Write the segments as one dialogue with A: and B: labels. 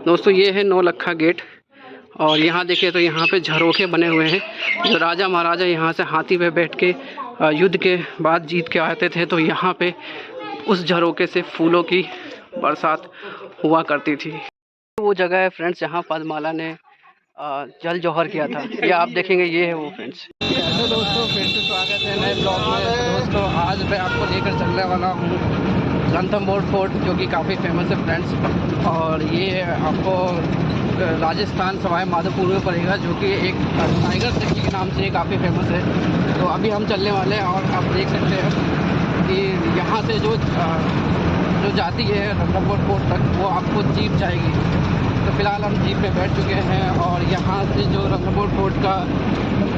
A: दोस्तों ये है नौलखा गेट और यहाँ देखिए तो यहाँ पे झरोखे बने हुए हैं। जो राजा महाराजा यहाँ से हाथी पे बैठ के युद्ध के बाद जीत के आते थे तो यहाँ पे उस झरोखे से फूलों की बरसात हुआ करती थी। वो जगह है फ्रेंड्स जहाँ पद्माला ने जल जौहर किया था। ये आप देखेंगे, ये है वो फ्रेंड्स। तो दोस्तों फिर से स्वागत है नए ब्लॉग में। दोस्तों आज मैं आपको लेकर चलने वाला हूँ रणथंभौर फोर्ट, जो कि काफ़ी फेमस है फ्रेंड्स। और ये आपको राजस्थान सवाई माधोपुर में पड़ेगा, जो कि एक टाइगर सिटी के नाम से काफ़ी फेमस है। तो अभी हम चलने वाले हैं और आप देख सकते हैं कि यहाँ से जो जाती है रणथंभौर फोर्ट तक, वो आपको जीप जाएगी। तो फिलहाल हम जीप में बैठ चुके हैं और यहाँ से जो रणथंभौर फोर्ट का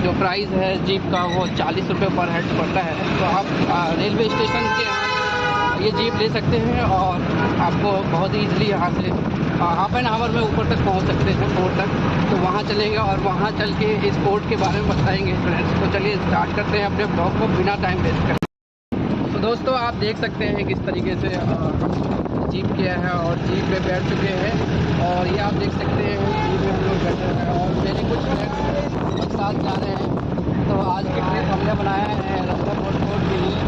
A: जो प्राइस है जीप का, वो 40 रुपये पर हेड पड़ता है। तो आप रेलवे स्टेशन के यहाँ ये जीप ले सकते हैं और आपको बहुत ईज़िली यहाँ से हाफ एन आवर में ऊपर तक पहुँच सकते हैं फोर्ट तक। तो वहाँ चलेंगे और वहाँ चल के इस फोर्ट के बारे में बताएंगे फ्रेंड्स। तो चलिए स्टार्ट करते हैं अपने ब्लॉग को बिना टाइम वेस्ट करें। तो दोस्तों आप देख सकते हैं किस तरीके से जीप किया है और जीप में बैठ चुके हैं। और ये आप देख सकते हैं जीप में हम लोग बैठे हैं और मेरे कुछ फ्रेंड्स एक साथ जा रहे हैं। तो आज की ट्रिप हमने बनाया है रणथंभौर फोर्ट के लिए।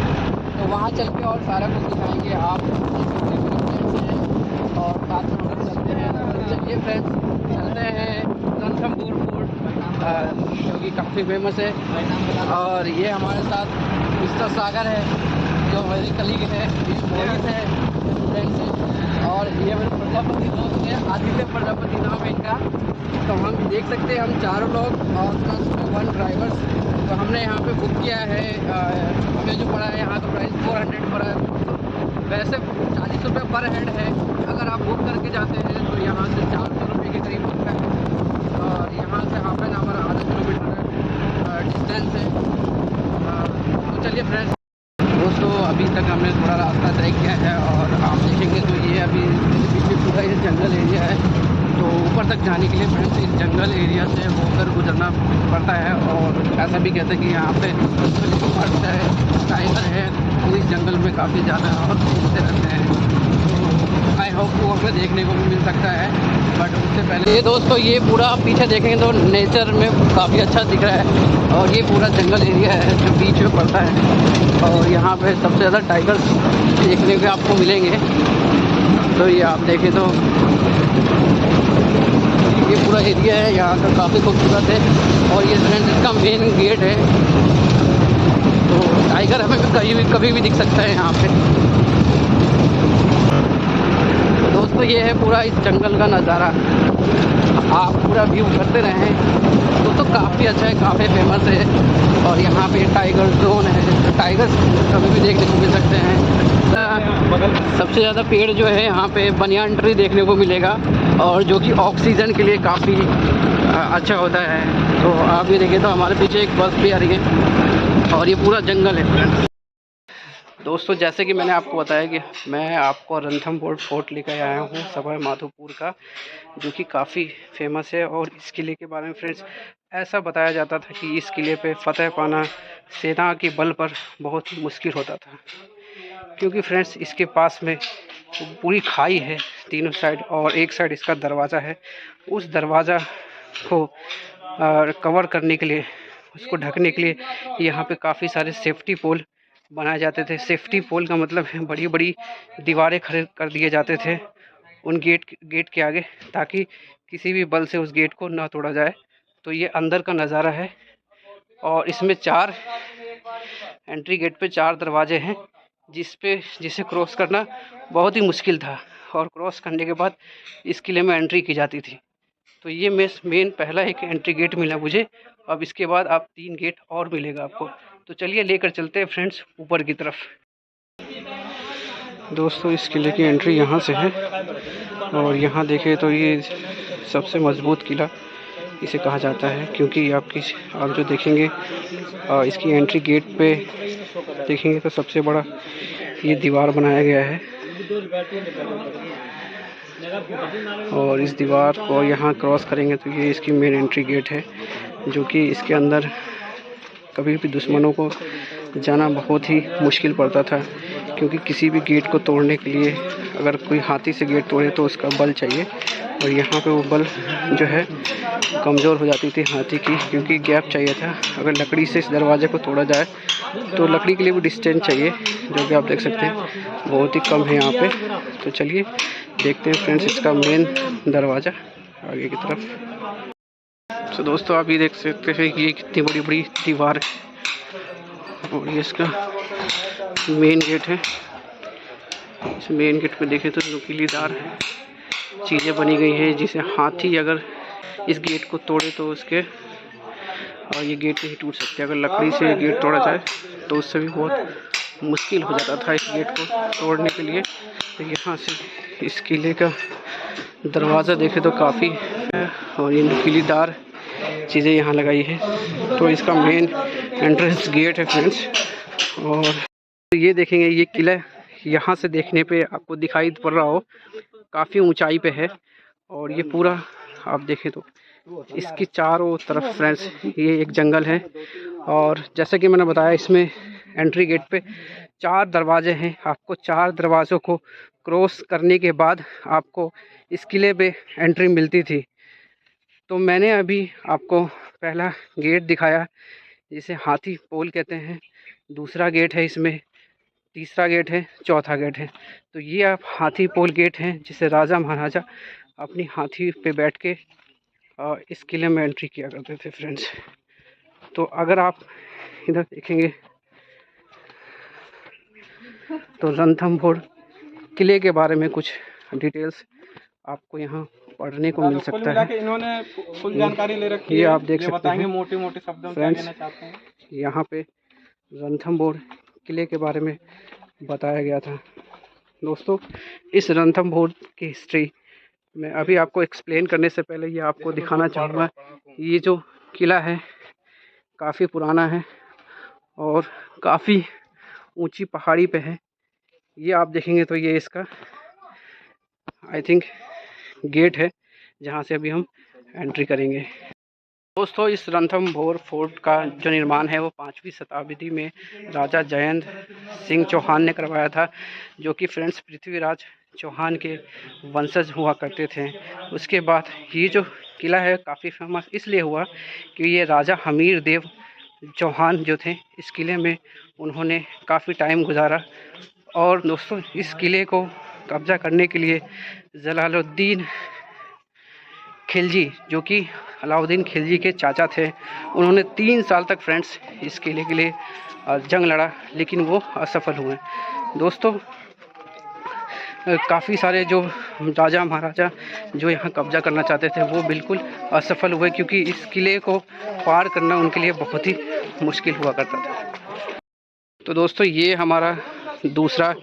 A: तो वहाँ चल के और सारा कुछ दिखाएंगे। आप देख सकते हैं मेरे फ्रेंड्स हैं और साथ में हम लोग चलते हैं। तो चलिए फ्रेंड्स चलते हैं रणथंभौर फोर्ट, जो कि काफ़ी फेमस है। और ये हमारे साथ मिस्टर सागर है, जो मेरी कलीग है, मोहित है, फ्रेंड्स है। और ये मेरे प्रजापति दोस्त है, आदित्य प्रजापति नाम है इनका। तो हम देख सकते हैं हम चारों लोग और प्लस में 1 ड्राइवर्स। तो हमने यहाँ पे बुक किया है। हमें जो पड़ा है यहाँ का प्राइस 400 पड़ा है। वैसे 40 रुपये पर हेड है। अगर आप बुक करके जाते हैं तो यहाँ से 400 रुपये के करीब होता है। और यहाँ से हाफ एन आवर, आधा किलोमीटर डिस्टेंस है। तो चलिए फ्रेंड्स, दोस्तों अभी तक हमने थोड़ा रास्ता तय किया है और आप देखेंगे तो ये अभी पीछे पूरा ये जंगल एरिया है। तो ऊपर तक जाने के लिए फ्रेंड्स इस जंगल एरिया से होकर गुजरना पड़ता है। और ऐसा भी कहते हैं कि यहाँ पे बर्ड है, टाइगर है, तो इस जंगल में काफ़ी ज़्यादा और घूमते रहते हैं। तो आई होप वो हमें देखने को भी मिल सकता है। बट उससे पहले ये दोस्तों ये पूरा पीछे देखेंगे तो नेचर में काफ़ी अच्छा दिख रहा है। और ये पूरा जंगल एरिया है जो बीच में पड़ता है। और यहाँ पे सबसे ज़्यादा टाइगर्स देखने को आपको मिलेंगे। तो ये आप देखें तो ये पूरा एरिया है यहाँ का, काफ़ी खूबसूरत है। और ये फ्रेंड्स इसका मेन गेट है। तो टाइगर हमें कभी भी दिख सकता है यहाँ पे। दोस्तों ये है पूरा इस जंगल का नज़ारा, आप पूरा व्यू करते रहें। दोस्तों काफ़ी अच्छा है, काफ़ी फेमस है। और यहाँ पे टाइगर जोन है, तो टाइगर्स कभी भी देखने को मिल सकते हैं। सबसे ज़्यादा पेड़ जो है यहाँ पे बनियान ट्री देखने को मिलेगा, और जो कि ऑक्सीजन के लिए काफ़ी अच्छा होता है। तो आप ये देखें तो हमारे पीछे एक बस भी आ रही है और ये पूरा जंगल है फ्रेंड्स। दोस्तों जैसे कि मैंने आपको बताया कि मैं आपको रणथंभौर फोर्ट लेकर आया हूँ सवाई माधोपुर का, जो कि काफ़ी फेमस है। और इस किले के बारे में फ्रेंड्स ऐसा बताया जाता था कि इस किले पे फतह पाना सेना के बल पर बहुत ही मुश्किल होता था, क्योंकि फ्रेंड्स इसके पास में पूरी खाई है तीनों साइड और एक साइड इसका दरवाज़ा है। उस दरवाज़ा को कवर करने के लिए, उसको ढकने के लिए यहाँ पे काफ़ी सारे सेफ्टी पोल बनाए जाते थे। सेफ्टी पोल का मतलब है बड़ी बड़ी दीवारें खड़े कर दिए जाते थे उन गेट के आगे, ताकि किसी भी बल से उस गेट को ना तोड़ा जाए। तो ये अंदर का नज़ारा है। और इसमें 4 एंट्री गेट पे 4 दरवाजे हैं, जिसे क्रॉस करना बहुत ही मुश्किल था। और क्रॉस करने के बाद इस किले में एंट्री की जाती थी। तो ये मेन पहला एक एंट्री गेट मिला मुझे। अब इसके बाद आप 3 गेट और मिलेगा आपको। तो चलिए लेकर चलते हैं फ्रेंड्स ऊपर की तरफ। दोस्तों इस किले की एंट्री यहाँ से है। और यहाँ देखें तो ये सबसे मजबूत किला इसे कहा जाता है, क्योंकि आप जो देखेंगे इसकी एंट्री गेट पे देखेंगे तो सबसे बड़ा ये दीवार बनाया गया है। और इस दीवार को यहाँ क्रॉस करेंगे तो ये इसकी मेन एंट्री गेट है, जो कि इसके अंदर कभी भी दुश्मनों को जाना बहुत ही मुश्किल पड़ता था, क्योंकि किसी भी गेट को तोड़ने के लिए अगर कोई हाथी से गेट तोड़े तो उसका बल चाहिए। और यहाँ पे वो बल जो है कमज़ोर हो जाती थी हाथी की, क्योंकि गैप चाहिए था। अगर लकड़ी से इस दरवाजे को तोड़ा जाए तो लकड़ी के लिए भी डिस्टेंस चाहिए, जो कि आप देख सकते हैं बहुत ही कम है यहाँ पे। तो चलिए देखते हैं फ्रेंड्स इसका मेन दरवाज़ा आगे की तरफ। तो दोस्तों आप ये देख सकते हैं कि ये कितनी बड़ी बड़ी दीवार है और ये इसका मेन गेट है। इस मेन गेट पे देखें तो नुकीलीदार चीज़ें बनी गई है, जिसे हाथी अगर इस गेट को तोड़े तो उसके और ये गेट नहीं टूट सकते। अगर लकड़ी से ये गेट तोड़ा जाए तो उससे भी बहुत मुश्किल हो जाता था इस गेट को तोड़ने के लिए। तो यहाँ से इस किले का दरवाज़ा देखे तो काफ़ी और ये नुकीलीदार चीज़ें यहाँ लगाई है। तो इसका मेन एंट्रेंस गेट है फ्रेंड्स। और ये देखेंगे ये किला यहाँ से देखने पे आपको दिखाई पड़ रहा हो, काफ़ी ऊंचाई पे है। और ये पूरा आप देखें तो इसकी चारों तरफ फ्रेंड्स ये एक जंगल है। और जैसे कि मैंने बताया इसमें एंट्री गेट पे 4 दरवाजे हैं। आपको 4 दरवाज़ों को क्रॉस करने के बाद आपको इस किले पे एंट्री मिलती थी। तो मैंने अभी आपको पहला गेट दिखाया जिसे हाथी पोल कहते हैं, दूसरा गेट है इसमें, तीसरा गेट है, चौथा गेट है। तो ये आप हाथी पोल गेट हैं जिसे राजा महाराजा अपनी हाथी पे बैठ के इस किले में एंट्री किया करते थे फ्रेंड्स। तो अगर आप इधर देखेंगे तो रणथंभौर किले के बारे में कुछ डिटेल्स आपको यहाँ पढ़ने को मिल सकता है।
B: इन्होंने फुल जानकारी ले रखी है,
A: ये आप देख सकते हैं
B: मोटे-मोटे शब्दों
A: में क्या कहना चाहते हैं। यहाँ पे रणथंभौर किले के बारे में बताया गया था। दोस्तों इस रणथंभौर की हिस्ट्री मैं अभी आपको एक्सप्लेन करने से पहले ये आपको दिखाना चाहूँगा। ये जो किला है काफ़ी पुराना है और काफ़ी ऊंची पहाड़ी पे है। ये आप देखेंगे तो ये इसका आई थिंक गेट है जहाँ से अभी हम एंट्री करेंगे। दोस्तों इस रणथंभौर फोर्ट का जो निर्माण है वो 5वीं शताब्दी में राजा जयेंद्र सिंह चौहान ने करवाया था, जो कि फ्रेंड्स पृथ्वीराज चौहान के वंशज हुआ करते थे। उसके बाद ये जो किला है काफ़ी फेमस इसलिए हुआ कि ये राजा हमीर देव चौहान जो थे इस किले में उन्होंने काफ़ी टाइम गुजारा। और दोस्तों इस किले को कब्जा करने के लिए जलालुद्दीन खिलजी, जो कि अलाउद्दीन खिलजी के चाचा थे, उन्होंने 3 साल तक फ्रेंड्स इस किले के लिए जंग लड़ा, लेकिन वो असफल हुए। दोस्तों काफ़ी सारे जो राजा महाराजा जो यहाँ कब्जा करना चाहते थे वो बिल्कुल असफल हुए, क्योंकि इस किले को पार करना उनके लिए बहुत ही मुश्किल हुआ करता था। तो दोस्तों ये हमारा दूसरा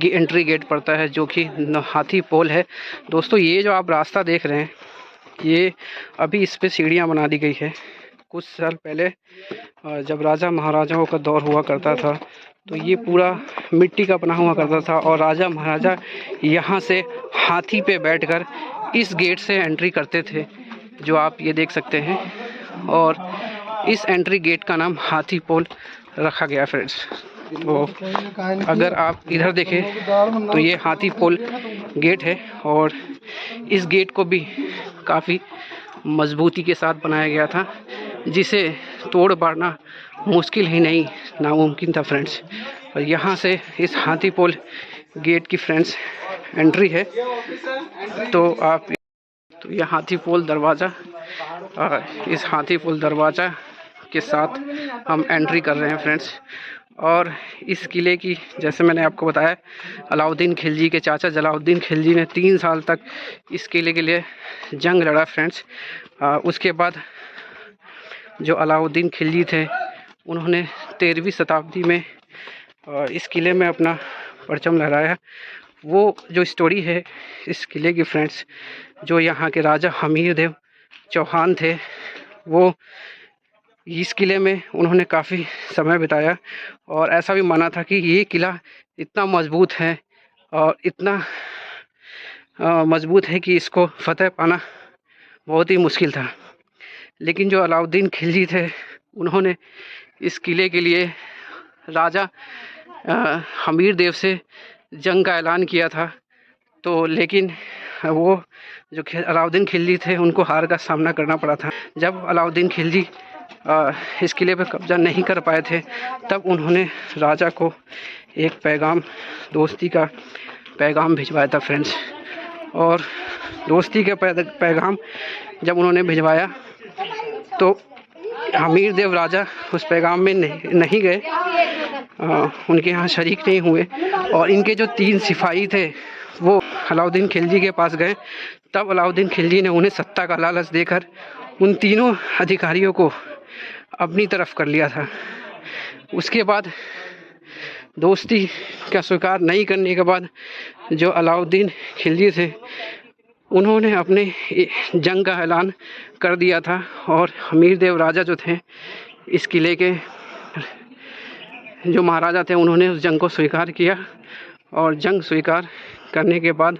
A: एंट्री गेट पड़ता है जो कि हाथी पोल है। दोस्तों ये जो आप रास्ता देख रहे हैं ये अभी इस पे सीढ़ियाँ बना दी गई है। कुछ साल पहले जब राजा महाराजाओं का दौर हुआ करता था तो ये पूरा मिट्टी का बना हुआ करता था और राजा महाराजा यहाँ से हाथी पे बैठकर इस गेट से एंट्री करते थे, जो आप ये देख सकते हैं। और इस एंट्री गेट का नाम हाथी पोल रखा गया फ्रेंड्स। तो अगर आप इधर देखें तो ये हाथी पोल गेट है और इस गेट को भी काफ़ी मजबूती के साथ बनाया गया था, जिसे तोड़ पाना मुश्किल ही नहीं नामुमकिन था फ्रेंड्स। और यहाँ से इस हाथी पोल गेट की फ्रेंड्स एंट्री है। तो आप तो ये हाथी पोल दरवाज़ा, इस हाथी पोल दरवाज़ा के साथ हम एंट्री कर रहे हैं फ्रेंड्स। और इस किले की जैसे मैंने आपको बताया अलाउद्दीन खिलजी के चाचा जलालुद्दीन खिलजी ने 3 साल तक इस किले के लिए जंग लड़ा फ्रेंड्स। उसके बाद जो अलाउद्दीन खिलजी थे उन्होंने 13वीं शताब्दी में इस किले में अपना परचम लहराया। वो जो स्टोरी है इस किले की फ्रेंड्स, जो यहाँ के राजा हमीर देव चौहान थे वो इस किले में उन्होंने काफ़ी समय बिताया और ऐसा भी माना था कि ये किला इतना मजबूत है और इतना मजबूत है कि इसको फतेह पाना बहुत ही मुश्किल था। लेकिन जो अलाउद्दीन खिलजी थे उन्होंने इस किले के लिए राजा हमीर देव से जंग का ऐलान किया था। तो लेकिन वो जो अलाउद्दीन खिलजी थे उनको हार का सामना करना पड़ा था। जब अलाउद्दीन खिलजी इस किले पर कब्ज़ा नहीं कर पाए थे, तब उन्होंने राजा को एक पैगाम, दोस्ती का पैगाम भिजवाया था फ्रेंड्स। और दोस्ती के पैगाम जब उन्होंने भिजवाया तो हमीर देव राजा उस पैगाम में नहीं गए, उनके यहाँ शरीक नहीं हुए। और इनके जो 3 सिपाही थे वो अलाउद्दीन खिलजी के पास गए। तब अलाउद्दीन खिलजी ने उन्हें सत्ता का लालच देकर उन तीनों अधिकारियों को अपनी तरफ कर लिया था। उसके बाद दोस्ती का स्वीकार नहीं करने के बाद जो अलाउद्दीन खिलजी थे उन्होंने अपने जंग का ऐलान कर दिया था। और हमीर देव राजा जो थे, इस किले के जो महाराजा थे, उन्होंने उस जंग को स्वीकार किया। और जंग स्वीकार करने के बाद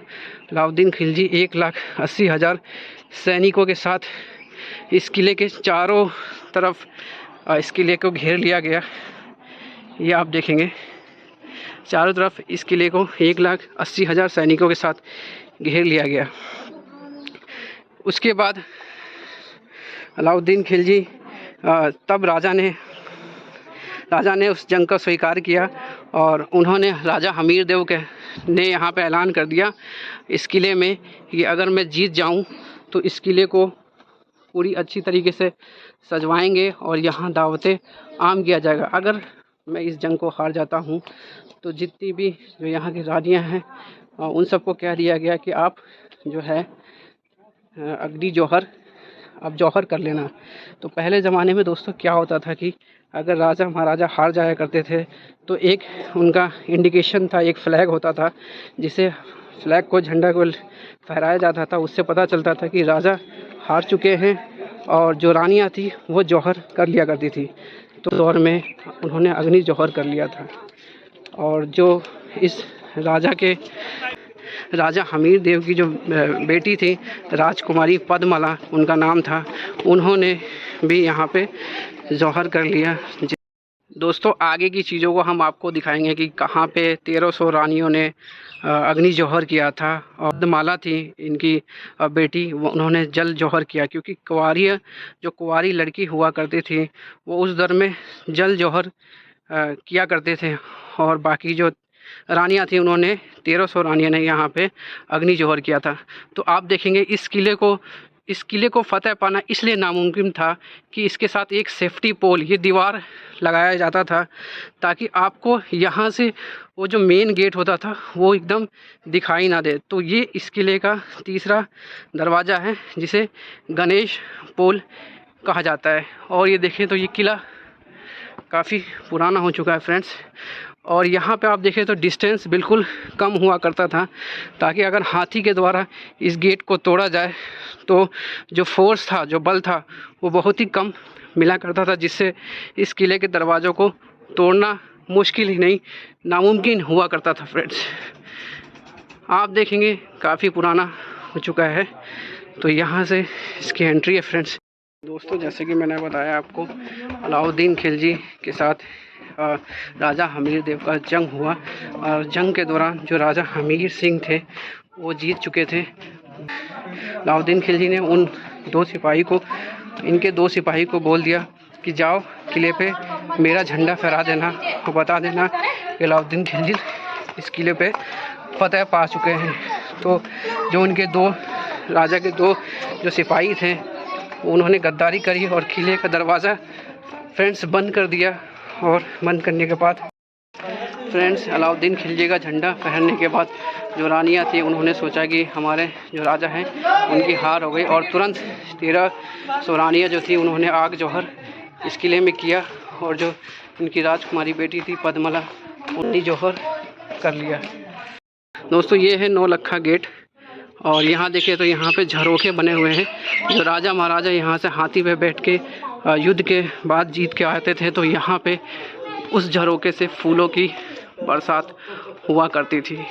A: अलाउद्दीन खिलजी 1,80,000 सैनिकों के साथ इस किले के चारों तरफ इस किले को घेर लिया गया। ये आप देखेंगे चारों तरफ इस किले को 1,80,000 सैनिकों के साथ घेर लिया गया। उसके बाद अलाउद्दीन खिलजी तब राजा ने उस जंग का स्वीकार किया और उन्होंने राजा हमीर देव ने यहाँ पे ऐलान कर दिया इस किले में कि अगर मैं जीत जाऊँ तो इस किले को पूरी अच्छी तरीके से सजवाएंगे और यहाँ दावतें आम किया जाएगा। अगर मैं इस जंग को हार जाता हूँ तो जितनी भी जो यहाँ की रानियाँ हैं उन सबको कह दिया गया कि आप जो है अग्नि जौहर आप जौहर कर लेना। तो पहले ज़माने में दोस्तों क्या होता था कि अगर राजा महाराजा हार जाया करते थे तो एक उनका इंडिकेशन था, एक फ्लैग होता था, जिसे फ्लैग को, झंडा को फहराया जाता था। उससे पता चलता था कि राजा हार चुके हैं और जो रानियाँ थी वो जौहर कर लिया करती थी। तो दौर में उन्होंने अग्नि जौहर कर लिया था। और जो इस राजा हमीर देव की जो बेटी थी राजकुमारी पद्मला उनका नाम था, उन्होंने भी यहाँ पे जौहर कर लिया। दोस्तों आगे की चीज़ों को हम आपको दिखाएंगे कि कहाँ पे 1300 रानियों ने अग्नि जौहर किया था। और पद्मला थी इनकी बेटी, उन्होंने जल जौहर किया, क्योंकि कुंवारी लड़की हुआ करती थी वो उस दौर में जल जौहर किया करते थे। और बाकी जो रानियाँ थी उन्होंने 1300 रानियाँ ने यहाँ पे अग्नि जौहर किया था। तो आप देखेंगे इस किले को फतह पाना इसलिए नामुमकिन था कि इसके साथ एक सेफ्टी पोल, ये दीवार लगाया जाता था ताकि आपको यहाँ से वो जो मेन गेट होता था वो एकदम दिखाई ना दे। तो ये इस किले का तीसरा दरवाज़ा है जिसे गणेश पोल कहा जाता है। और ये देखें तो ये किला काफ़ी पुराना हो चुका है फ्रेंड्स। और यहाँ पे आप देखें तो डिस्टेंस बिल्कुल कम हुआ करता था, ताकि अगर हाथी के द्वारा इस गेट को तोड़ा जाए तो जो फोर्स था, जो बल था, वो बहुत ही कम मिला करता था, जिससे इस किले के दरवाज़ों को तोड़ना मुश्किल ही नहीं, नामुमकिन हुआ करता था फ्रेंड्स। आप देखेंगे काफ़ी पुराना हो चुका है। तो यहाँ से इसकी एंट्री है फ्रेंड्स। दोस्तों जैसे कि मैंने बताया आपको, अलाउद्दीन खिलजी के साथ राजा हमीर देव का जंग हुआ और जंग के दौरान जो राजा हमीर सिंह थे वो जीत चुके थे। अलाउद्दीन खिलजी ने इनके दो सिपाही को बोल दिया कि जाओ किले पे मेरा झंडा फहरा देना और बता देना कि अलाउद्दीन खिलजी इस किले पे फतह पा चुके हैं। तो जो उनके राजा के दो जो सिपाही थे उन्होंने गद्दारी करी और किले का दरवाज़ा फ्रेंड्स बंद कर दिया। और बंद करने के बाद फ्रेंड्स अलाउद्दीन खिलजी का झंडा फहरने के बाद जो रानियाँ थी उन्होंने सोचा कि हमारे जो राजा हैं उनकी हार हो गई, और तुरंत 1300 रानियाँ जो थी उन्होंने आग जौहर इस किले में किया। और जो उनकी राजकुमारी बेटी थी पद्मला, उन्हें जौहर कर लिया। दोस्तों ये है नौलखा गेट। और यहाँ देखिए तो यहाँ पे झरोखे बने हुए हैं। जो राजा महाराजा यहाँ से हाथी पे बैठ के युद्ध के बाद जीत के आते थे, तो यहाँ पे उस झरोखे से फूलों की बरसात हुआ करती थी।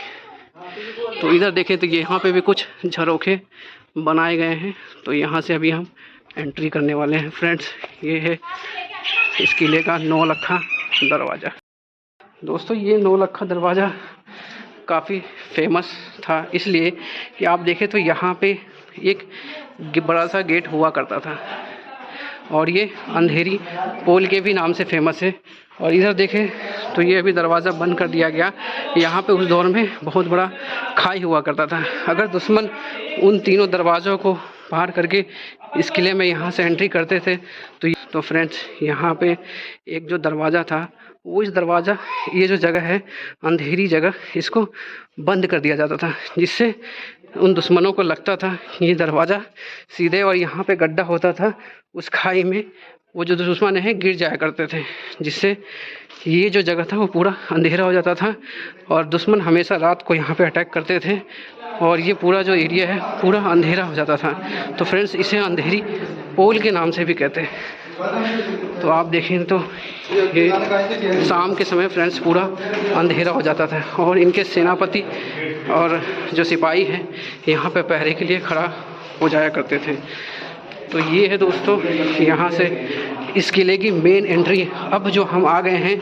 A: तो इधर देखें तो यहाँ पे भी कुछ झरोखे बनाए गए हैं। तो यहाँ से अभी हम एंट्री करने वाले हैं फ्रेंड्स। ये है इस किले का नौलखा दरवाज़ा। दोस्तों ये नौलखा दरवाज़ा काफ़ी फेमस था, इसलिए कि आप देखें तो यहाँ पे एक बड़ा सा गेट हुआ करता था और ये अंधेरी पोल के भी नाम से फेमस है। और इधर देखें तो ये अभी दरवाज़ा बंद कर दिया गया। यहाँ पे उस दौर में बहुत बड़ा खाई हुआ करता था। अगर दुश्मन उन तीनों दरवाज़ों को पार करके इस किले में यहाँ से एंट्री करते थे तो फ्रेंड्स यहाँ पे एक जो दरवाज़ा था वो इस दरवाज़ा ये जो जगह है अंधेरी जगह, इसको बंद कर दिया जाता था, जिससे उन दुश्मनों को लगता था ये दरवाज़ा सीधे और यहाँ पे गड्ढा होता था, उस खाई में वो जो दुश्मन है गिर जाया करते थे, जिससे ये जो जगह था वो पूरा अंधेरा हो जाता था और दुश्मन हमेशा रात को यहाँ पे अटैक करते थे और ये पूरा जो एरिया है पूरा अंधेरा हो जाता था। तो फ्रेंड्स इसे अंधेरी पोल के नाम से भी कहते हैं। तो आप देखें तो ये शाम के समय फ्रेंड्स पूरा अंधेरा हो जाता था और इनके सेनापति और जो सिपाही हैं यहाँ पे पहरे के लिए खड़ा हो जाया करते थे। तो ये है दोस्तों यहाँ से इस किले की मेन एंट्री। अब जो हम आ गए हैं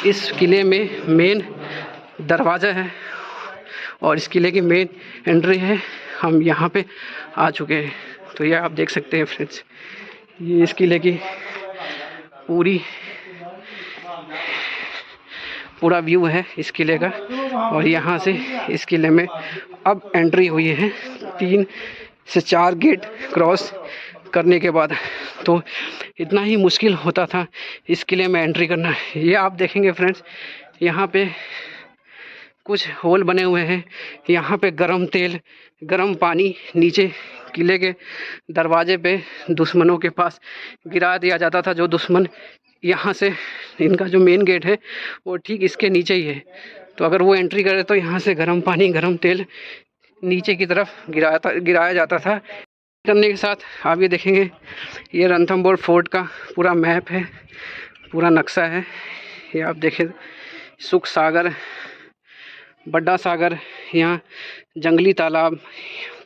A: इस किले में मेन दरवाज़ा है और इस किले की मेन एंट्री है, हम यहाँ पे आ चुके हैं। तो ये आप देख सकते हैं फ्रेंड्स, ये इस किले की पूरा व्यू है इस किले का। और यहाँ से इस किले में अब एंट्री हुई है 3 से 4 गेट क्रॉस करने के बाद। तो इतना ही मुश्किल होता था इस किले में एंट्री करना। ये आप देखेंगे फ्रेंड्स, यहाँ पे कुछ होल बने हुए हैं, यहाँ पे गरम तेल गरम पानी नीचे किले के दरवाजे पे दुश्मनों के पास गिरा दिया जाता था। जो दुश्मन यहाँ से, इनका जो मेन गेट है वो ठीक इसके नीचे ही है, तो अगर वो एंट्री करे तो यहाँ से गरम पानी गरम तेल नीचे की तरफ गिराया जाता था। करने के साथ आप ये देखेंगे ये रणथंभौर फोर्ट का पूरा मैप है, पूरा नक्शा है। ये आप देखें सुख सागर, बड्डा सागर, यहाँ जंगली तालाब,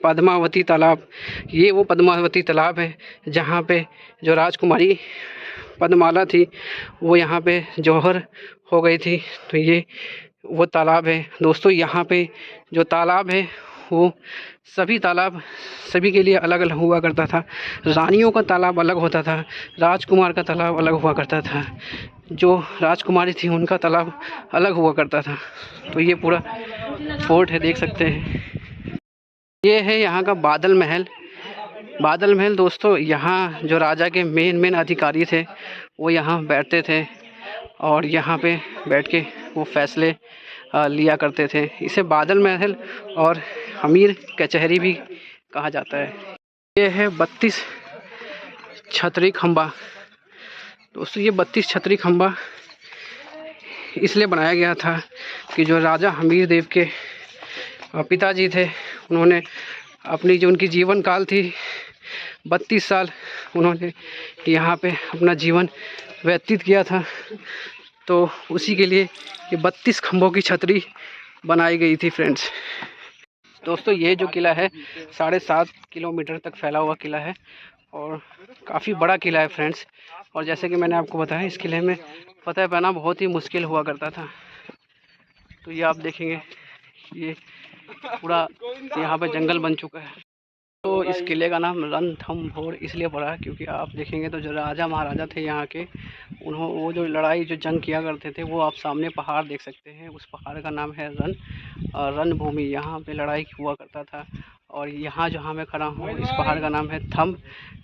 A: पद्मावती तालाब, ये वो पद्मावती तालाब है जहाँ पे जो राजकुमारी पद्माला थी वो यहाँ पे जौहर हो गई थी। तो ये वो तालाब है दोस्तों। यहाँ पे जो तालाब है वो सभी तालाब सभी के लिए अलग अलग हुआ करता था। रानियों का तालाब अलग होता था, राजकुमार का तालाब अलग हुआ करता था, जो राजकुमारी थी उनका तालाब अलग हुआ करता था। तो ये पूरा फोर्ट है, देख सकते हैं। ये है यहाँ का बादल महल। बादल महल दोस्तों, यहाँ जो राजा के मेन अधिकारी थे वो यहाँ बैठते थे और यहाँ पे बैठ के वो फैसले लिया करते थे। इसे बादल महल और अमीर कचहरी भी कहा जाता है। ये है 32 छतरी खंबा। दोस्तों ये 32 छतरी खंबा इसलिए बनाया गया था कि जो राजा हमीर देव के पिताजी थे, उन्होंने अपनी जो उनकी जीवन काल थी 32 साल उन्होंने यहाँ पे अपना जीवन व्यतीत किया था। तो उसी के लिए ये 32 खंभों की छतरी बनाई गई थी फ्रेंड्स। दोस्तों ये जो किला है 7.5 किलोमीटर तक फैला हुआ किला है और काफ़ी बड़ा किला है फ्रेंड्स। और जैसे कि मैंने आपको बताया इस किले में फतह पाना बहुत ही मुश्किल हुआ करता था। तो ये आप देखेंगे ये पूरा यहाँ पे जंगल बन चुका है। तो इस किले का नाम रणथंभौर इसलिए पड़ा क्योंकि आप देखेंगे तो जो राजा महाराजा थे यहाँ के, उन्होंने वो जो लड़ाई जो जंग किया करते थे वो आप सामने पहाड़ देख सकते हैं। उस पहाड़ का नाम है रणभूमि। यहाँ पे लड़ाई हुआ करता था। और यहाँ जहाँ मैं खड़ा हूँ इस पहाड़ का नाम है थंब,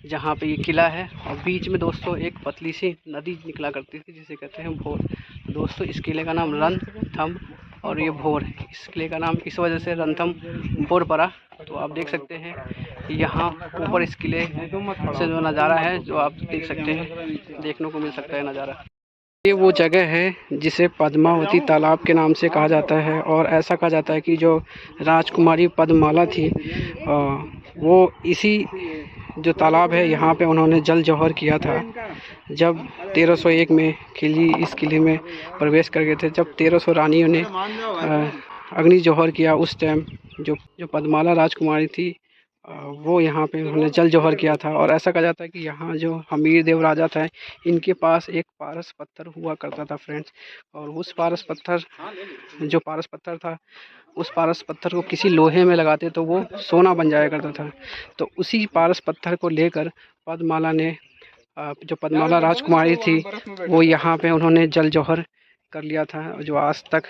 A: जहाँ पे ये किला है। और बीच में दोस्तों एक पतली सी नदी निकला करती थी जिसे कहते हैं भोर। दोस्तों इस किले का नाम रणथंभ और ये भोर है। इस किले का नाम इस वजह से रणथंभौर पड़ा। तो आप देख सकते हैं यहाँ ऊपर इस किले से जो नज़ारा है जो आप देख सकते हैं, देखने को मिल सकता है नज़ारा। ये वो जगह है जिसे पद्मावती तालाब के नाम से कहा जाता है। और ऐसा कहा जाता है कि जो राजकुमारी पद्माला थी वो इसी जो तालाब है यहाँ पे उन्होंने जल जौहर किया था। जब 1301 में इस किले में प्रवेश कर गए थे, जब 1300 रानियों ने अग्नि जौहर किया, उस टाइम जो पद्माला राजकुमारी थी वो यहाँ पे उन्होंने जल जौहर किया था। और ऐसा कहा जाता है कि यहाँ जो हमीर देव राजा था, इनके पास एक पारस पत्थर हुआ करता था फ्रेंड्स। और उस पारस पत्थर, जो पारस पत्थर था, उस पारस पत्थर को किसी लोहे में लगाते तो वो सोना बन जाया करता था। तो उसी पारस पत्थर को लेकर पद्ममाला ने, जो पद्ममाला राजकुमारी थी, वो यहाँ पे उन्होंने जल जौहर कर लिया था, जो आज तक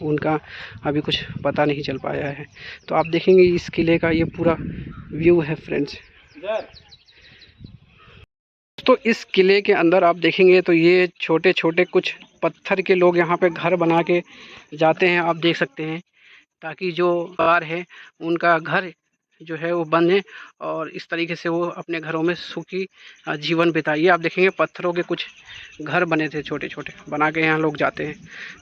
A: उनका अभी कुछ पता नहीं चल पाया है। तो आप देखेंगे इस किले का ये पूरा व्यू है फ्रेंड्स। तो इस किले के अंदर आप देखेंगे तो ये छोटे छोटे कुछ पत्थर के लोग यहाँ पे घर बना के जाते हैं, आप देख सकते हैं, ताकि जो बाहर है उनका घर जो है वो बने और इस तरीके से वो अपने घरों में सुखी जीवन बिताइए। आप देखेंगे पत्थरों के कुछ घर बने थे, छोटे छोटे बना के यहाँ लोग जाते हैं।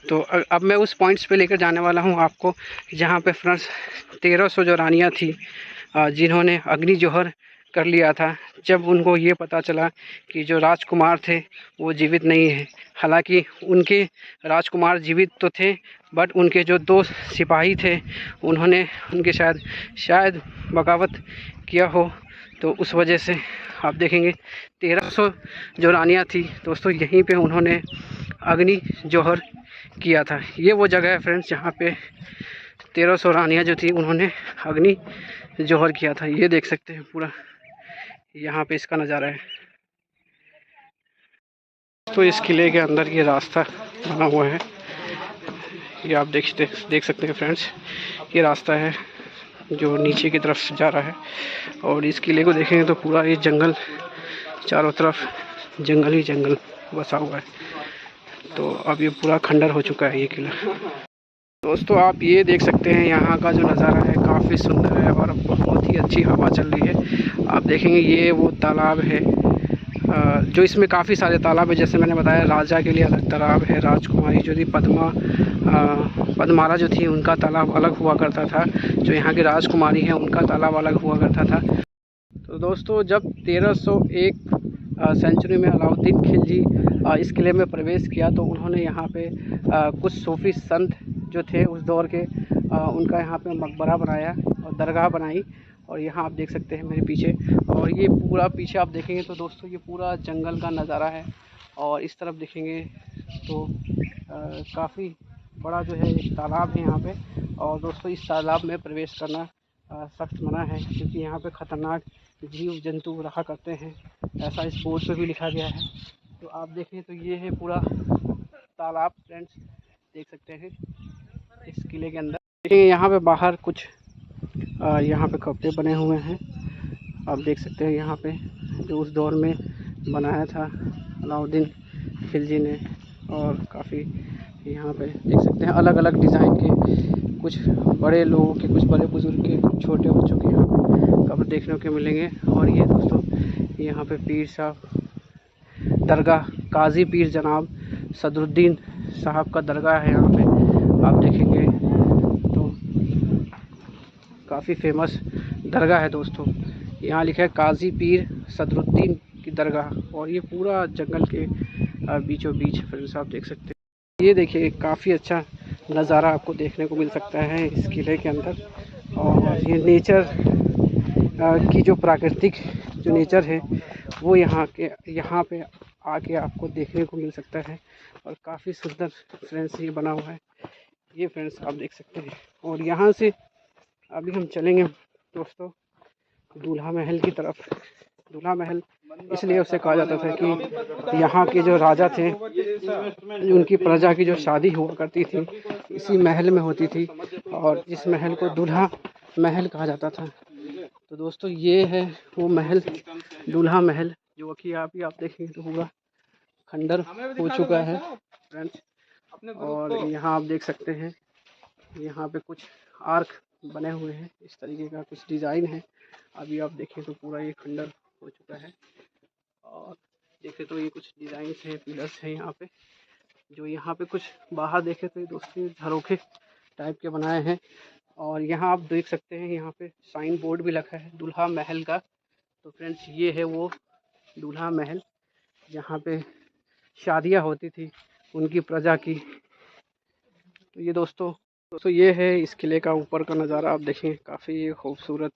A: तो अब मैं उस पॉइंट्स पे लेकर जाने वाला हूँ आपको, जहाँ पे फ्रेंड्स 1300 जो रानियाँ थी, जिन्होंने अग्नि जौहर कर लिया था, जब उनको ये पता चला कि जो राजकुमार थे वो जीवित नहीं है। हालांकि उनके राजकुमार जीवित तो थे, बट उनके जो 2 सिपाही थे उन्होंने उनके शायद बगावत किया हो। तो उस वजह से आप देखेंगे 1300 जो रानियाँ थी दोस्तों, यहीं पे उन्होंने अग्नि जौहर किया था। ये वो जगह है फ्रेंड्स जहाँ पे 1300 रानियाँ जो थी उन्होंने अग्नि जौहर किया था। ये देख सकते हैं पूरा यहाँ पे इसका नज़ारा है। तो इस किले के अंदर ये रास्ता बना हुआ है, ये आप देख सकते हैं फ्रेंड्स। ये रास्ता है जो नीचे की तरफ जा रहा है। और इस किले को देखेंगे तो पूरा ये जंगल, चारों तरफ जंगल ही जंगल बसा हुआ है। तो अब ये पूरा खंडर हो चुका है ये किला। दोस्तों आप ये देख सकते हैं यहाँ का जो नज़ारा है काफ़ी सुंदर है और बहुत ही अच्छी हवा चल रही है। आप देखेंगे ये वो तालाब है, जो इसमें काफ़ी सारे तालाब है। जैसे मैंने बताया, राजा के लिए अलग तालाब है, राजकुमारी जो थी पद्माला जो थी उनका तालाब अलग हुआ करता था, जो यहाँ की राजकुमारी है उनका तालाब अलग हुआ करता था। तो दोस्तों जब 1301 सेंचुरी में अलाउद्दीन खिलजी इस किले में प्रवेश किया तो उन्होंने यहाँ पे कुछ सूफी संत जो थे उस दौर के, उनका यहाँ पे मकबरा बनाया और दरगाह बनाई। और यहाँ आप देख सकते हैं मेरे पीछे, और ये पूरा पीछे आप देखेंगे तो दोस्तों ये पूरा जंगल का नज़ारा है। और इस तरफ देखेंगे तो काफ़ी बड़ा जो है एक तालाब है यहाँ पे। और दोस्तों इस तालाब में प्रवेश करना सख्त मना है, क्योंकि यहाँ पे ख़तरनाक जीव जंतु रहा करते हैं, ऐसा इस बोर्ड पे भी लिखा गया है। तो आप देखें तो ये है पूरा तालाब फ्रेंड्स, देख सकते हैं इस किले के अंदर। देखिए यहाँ पे बाहर कुछ यहाँ पे कब्जे बने हुए हैं, आप देख सकते हैं यहाँ पे, जो उस दौर में बनाया था अलाउद्दीन खिलजी ने। और काफ़ी यहाँ पे देख सकते हैं अलग अलग डिज़ाइन के, कुछ बड़े लोगों के, कुछ बड़े बुजुर्ग के, कुछ छोटे बच्चों के यहाँ पे कब्र देखने को मिलेंगे। और ये दोस्तों यहाँ पे पीर साहब दरगाह, काजी पीर जनाब सदरुद्दीन साहब का दरगाह है यहाँ पे, आप देखेंगे तो काफ़ी फेमस दरगाह है दोस्तों। यहाँ लिखा है काजी पीर सदरुद्दीन की दरगाह, और ये पूरा जंगल के बीचों बीच फ्रेंड्स आप देख सकते हैं। ये देखिए काफ़ी अच्छा नज़ारा आपको देखने को मिल सकता है इस किले के अंदर। और ये नेचर की जो प्राकृतिक जो नेचर है वो यहाँ पे आके आपको देखने को मिल सकता है। और काफ़ी सुंदर फ्रेंड्स ये बना हुआ है, ये फ्रेंड्स आप देख सकते हैं। और यहाँ से अभी हम चलेंगे दोस्तों दूल्हा महल की तरफ। दूल्हा महल इसलिए उसे कहा जाता था कि यहाँ के जो राजा थे, उनकी प्रजा की जो शादी हुआ करती थी इसी महल में होती थी, और इस महल को दूल्हा महल कहा जाता था। तो दोस्तों ये है वो महल, दूल्हा महल, जो कि आप देखेंगे तो पूरा खंडर हो चुका है फ्रेंड्स। और यहाँ आप देख सकते हैं यहाँ पे कुछ आर्क बने हुए हैं, इस तरीके का कुछ डिज़ाइन है। अभी आप देखें तो पूरा ये खंडर हो चुका है। और देखें तो ये कुछ डिज़ाइन हैं, पिलर्स हैं यहाँ पे, जो यहाँ पे कुछ बाहर देखें तो ये दोस्तों झरोखे टाइप के बनाए हैं। और यहाँ आप देख सकते हैं यहाँ पे साइन बोर्ड भी लगा है दूल्हा महल का। तो फ्रेंड्स ये है वो दूल्हा महल जहाँ पे शादियाँ होती थी उनकी प्रजा की। तो ये दोस्तों ये है इस किले का ऊपर का नज़ारा, आप देखें काफ़ी खूबसूरत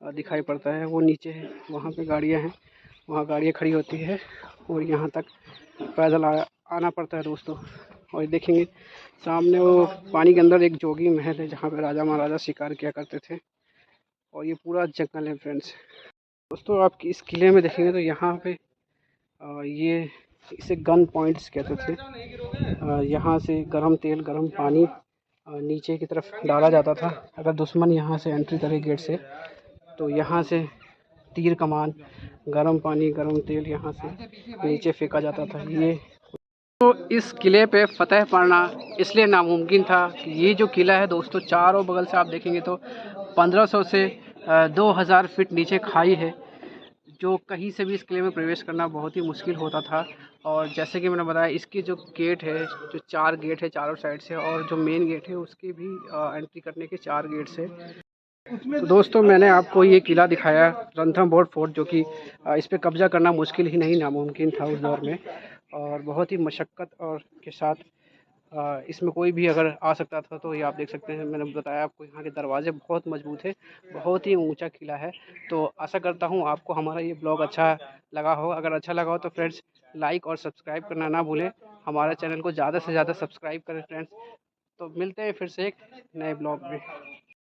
A: दिखाई पड़ता है, वो नीचे है, वहाँ पे गाड़ियाँ हैं, वहाँ गाड़ियाँ खड़ी होती है और यहाँ तक पैदल आना पड़ता है दोस्तों। और ये देखेंगे सामने वो पानी के अंदर एक जोगी महल है जहाँ पे राजा महाराजा शिकार किया करते थे, और ये पूरा जंगल है फ्रेंड्स। दोस्तों आप इस किले में देखेंगे तो यहाँ पे ये इसे गन पॉइंट्स कहते थे। यहाँ से गर्म तेल गर्म पानी नीचे की तरफ डाला जाता था। अगर दुश्मन यहाँ से एंट्री करे गेट से तो यहाँ से तीर कमान गर्म पानी गर्म तेल यहाँ से नीचे फेंका जाता था। ये तो इस किले पे फतह पाना इसलिए नामुमकिन था कि ये जो किला है दोस्तों, चारों बगल से आप देखेंगे तो 1500 से 2000 फीट नीचे खाई है, जो कहीं से भी इस किले में प्रवेश करना बहुत ही मुश्किल होता था। और जैसे कि मैंने बताया, इसकी जो गेट है, जो 4 गेट है चारों साइड से, और जो मेन गेट है उसकी भी एंट्री करने के 4 गेट्स है। तो दोस्तों मैंने आपको ये किला दिखाया रणथंभौर फोर्ट, जो कि इस पे कब्ज़ा करना मुश्किल ही नहीं नामुमकिन था उस दौर में, और बहुत ही मशक्क़त और के साथ इसमें कोई भी अगर आ सकता था। तो ये आप देख सकते हैं, मैंने बताया आपको यहाँ के दरवाजे बहुत मजबूत है, बहुत ही ऊंचा किला है। तो आशा करता हूँ आपको हमारा ये ब्लॉग अच्छा लगा हो। अगर अच्छा लगा हो तो फ्रेंड्स लाइक और सब्सक्राइब करना ना भूलें। हमारे चैनल को ज़्यादा से ज़्यादा सब्सक्राइब करें फ्रेंड्स। तो मिलते हैं फिर से एक नए ब्लॉग में।